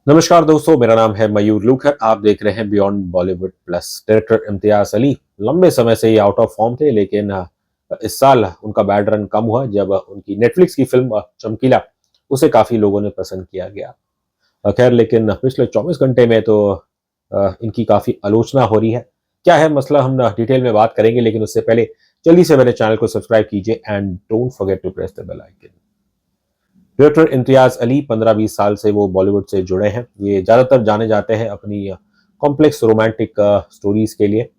नमस्कार दोस्तों, मेरा नाम है मयूर लूखर। आप देख रहे हैं beyond Bollywood plus. Director Imtiaz Ali लंबे समय से ये आउट ऑफ फॉर्म थे, लेकिन इस साल उनका बैड रन कम हुआ जब उनकी नेटफ्लिक्स की फिल्म चमकीला उसे काफी लोगों ने पसंद किया गया। खैर, लेकिन पिछले 24 घंटे में तो इनकी काफी आलोचना हो रही है। क्या है मसला, हम डिटेल में बात करेंगे, लेकिन उससे पहले जल्दी से मेरे चैनल को सब्सक्राइब कीजिए and don't forget to press the bell icon. Director Imtiaz Ali 15-20 साल से वो बॉलीवुड से जुड़े हैं। ये ज़्यादातर जाने जाते हैं अपनी कॉम्प्लेक्स रोमांटिक स्टोरीज के लिए,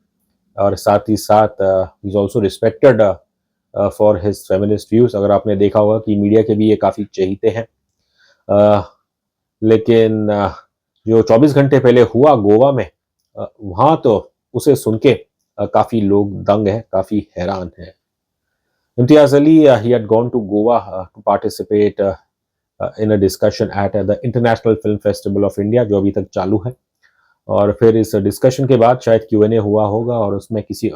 और साथ ही साथ he is also respected for his feminist views. अगर आपने देखा होगा कि मीडिया के भी ये काफ़ी चहेते हैं। अ, लेकिन जो 24 घंटे पहले हुआ गोवा में, वहाँ तो उसे सुन के काफ़ी लोग दंग हैं, काफ़ी हैरान हैं। Imtiaz Ali he had gone to Goa to participate in a discussion at the international film festival of India, जो अभी तक चालू है। और फिर इस डिस्कशन के बाद शायद Q&A हुआ होगा, और उसमें किसी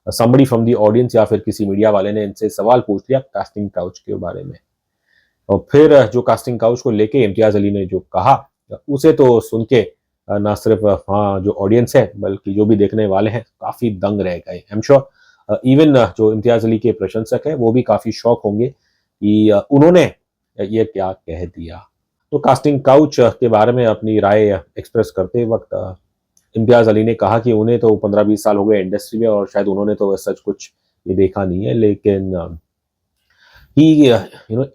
somebody फ्रॉम द ऑडियंस या फिर किसी मीडिया वाले ने इनसे सवाल पूछ लिया कास्टिंग काउच के बारे में। और फिर जो कास्टिंग काउच को लेके इम्तियाज अली ने जो कहा, उसे तो सुन के ना सिर्फ हाँ जो ऑडियंस है, बल्कि जो भी देखने वाले हैं काफी दंग रह गए। आई एम श्योर इवन जो इम्तियाज अली के प्रशंसक हैं वो भी काफी शॉक होंगे कि उन्होंने ये क्या कह दिया। तो कास्टिंग काउच के बारे में अपनी राय एक्सप्रेस करते वक्त इम्तियाज अली ने कहा कि उन्हें तो 15-20 साल हो गए इंडस्ट्री में, और शायद उन्होंने तो सच कुछ ये देखा नहीं है, लेकिन he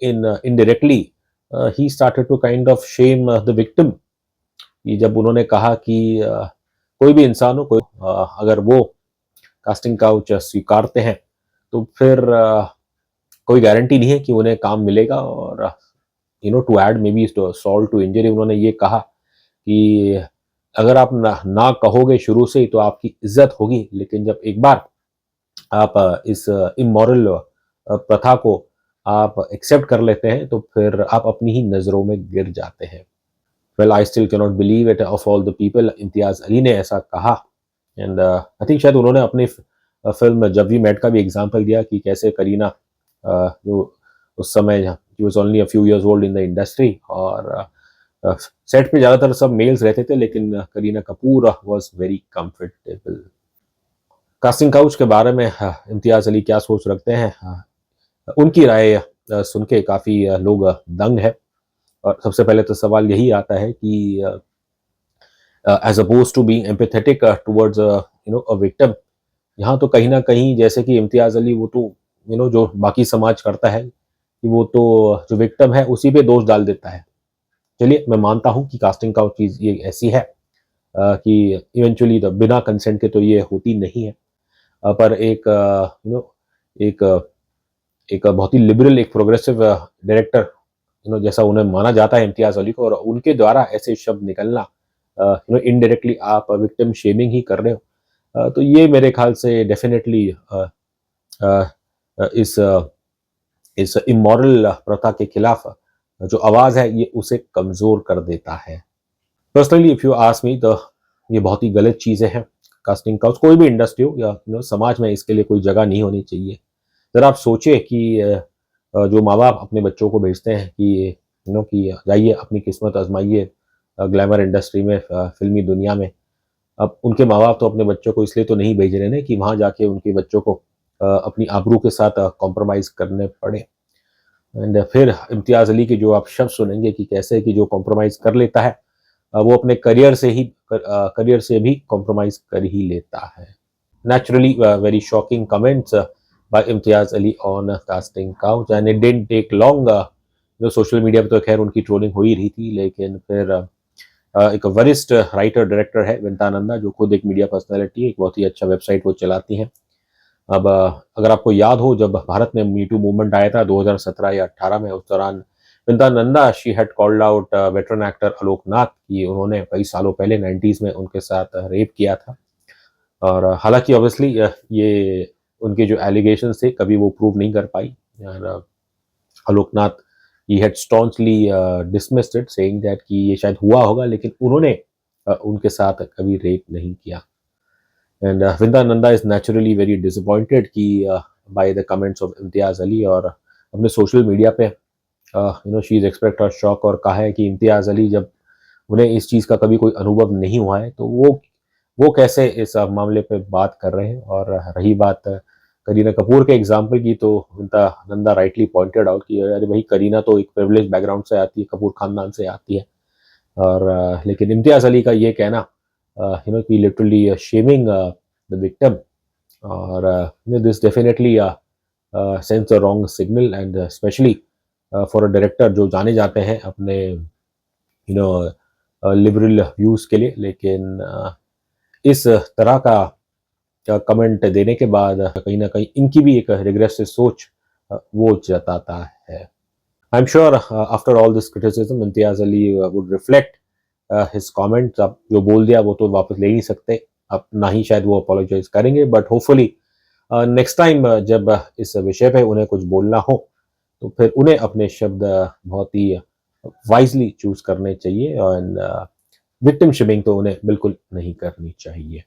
in indirectly he started to kind of shame the victim. कि जब उन्होंने कहा कि कोई भी इंसान हो, कोई अगर वो कास्टिंग काउच स्वीकारते हैं तो फिर कोई गारंटी नहीं है कि उन्हें काम मिलेगा। और to add maybe salt to injury, उन्होंने ये कहा कि अगर आप ना कहोगे शुरू से ही तो आपकी इज्जत होगी, लेकिन जब एक बार आप इस इमोरल प्रथा को आप एक्सेप्ट कर लेते हैं तो फिर आप अपनी ही नज़रों में गिर जाते हैं। Well, I still cannot believe it of all the people, Imtiaz Ali ने ऐसा कहा। एंड आई थिंक शायद उन्होंने अपनी फिल्म जब वी मेट का भी एग्जाम्पल दिया कि कैसे करीना जो उस समय he was only a few years old in the industry, और सेट पे ज़्यादातर सब मेल्स रहते थे, लेकिन Kareena Kapoor was very comfortable. Casting couch के बारे में इम्तियाज अली क्या सोच रखते हैं, उनकी राय सुन के काफ़ी लोग दंग है। और सबसे पहले तो सवाल यही आता है कि as opposed to being empathetic towards a victim, यहाँ तो कहीं ना कहीं जैसे कि इम्तियाज अली वो तो जो बाकी समाज करता है कि वो तो जो विक्टिम है उसी पे दोष डाल देता है। चलिए, मैं मानता हूँ कि कास्टिंग काउच चीज़ ये ऐसी है कि इवेंचुअली तो बिना कंसेंट के तो ये होती नहीं है। पर एक एक एक बहुत ही लिबरल, एक प्रोग्रेसिव डायरेक्टर जैसा उन्हें माना जाता है इम्तियाज अली को, और उनके द्वारा ऐसे शब्द निकलना, इनडायरेक्टली आप विक्टिम शेमिंग ही कर रहे हो। तो ये मेरे ख्याल से डेफिनेटली इस इस इमोरल प्रथा के खिलाफ जो आवाज़ है ये उसे कमज़ोर कर देता है। Personally if you ask me, तो ये बहुत ही गलत चीज़ें हैं। कास्टिंग काउच कोई भी इंडस्ट्री हो या समाज में, इसके लिए कोई जगह नहीं होनी चाहिए। ज़रा आप सोचिए कि जो माँ-बाप अपने बच्चों को भेजते हैं कि कि जाइए अपनी किस्मत आज़माइए ग्लैमर इंडस्ट्री में, फ़िल्मी दुनिया में। अब उनके माँ-बाप तो अपने बच्चों को इसलिए तो नहीं भेज रहे ना कि वहाँ जाके उनके बच्चों को अपनी आबरू के साथ कॉम्प्रोमाइज़ करने पड़े। एंड फिर इम्तियाज़ अली के जो आप शब्द सुनेंगे कि कैसे कि जो कॉम्प्रोमाइज़ कर लेता है, वो अपने करियर से भी कॉम्प्रोमाइज़ कर ही लेता है। Naturally, very shocking comments by Imtiaz Ali on casting couch, and it didn't take long. जो सोशल मीडिया पे तो खैर उनकी ट्रोलिंग हो ही रही थी, लेकिन फिर एक वरिष्ठ राइटर डायरेक्टर है विंता नंदा, जो खुद एक मीडिया पर्सनालिटी है, एक बहुत ही अच्छा वेबसाइट वो चलाती हैं। अब अगर आपको याद हो, जब भारत में मी टू मूवमेंट आया था 2017 या 18 में, उस दौरान Vinta Nanda she had called out veteran actor Alok Nath की उन्होंने कई सालों पहले 90s में उनके साथ रेप किया था। और हालाँकि ऑब्वियसली ये उनके जो एलिगेशंस थे कभी वो प्रूव नहीं कर पाई। और Aloknath he had staunchly dismissed it, saying that कि ये शायद हुआ होगा, लेकिन उन्होंने उनके साथ कभी रेप नहीं किया। And Vinda Nanda is naturally very disappointed कि by the comments of Imtiaz Ali, और अपने सोशल मीडिया पे she is expressed her shock और कहा है कि इम्तियाज अली जब उन्हें इस चीज़ का कभी कोई अनुभव नहीं हुआ है, तो वो कैसे इस मामले पे बात कर रहे हैं। और रही बात करीना कपूर के एग्ज़ाम्पल की, तो नंदा राइटली पॉइंटेड आउट कि अरे भाई, करीना तो एक प्रिविलेज्ड बैकग्राउंड से आती है, कपूर खानदान से आती है। और लेकिन इम्तियाज़ अली का ये कहना, कि लिटरली शेमिंग द विक्टिम, और this definitely sends a wrong signal, and specially for a director जो जाने जाते हैं अपने लिबरल व्यूज़ के लिए। लेकिन इस तरह का कमेंट देने के बाद कहीं न कहीं इनकी भी एक रिग्रेसिव सोच वो जताता है। I am sure after all this criticism Imtiaz Ali would reflect his comments. अब जो बोल दिया वो तो वापस ले नहीं सकते, अब ना ही शायद वो अपोलोजाइज़ करेंगे, बट होपफुली नेक्स्ट टाइम जब इस विषय पे उन्हें कुछ बोलना हो, तो फिर उन्हें अपने शब्द बहुत ही वाइज़ली चूज़ करने चाहिए, एंड विक्टिम शेमिंग तो उन्हें बिल्कुल नहीं करनी चाहिए।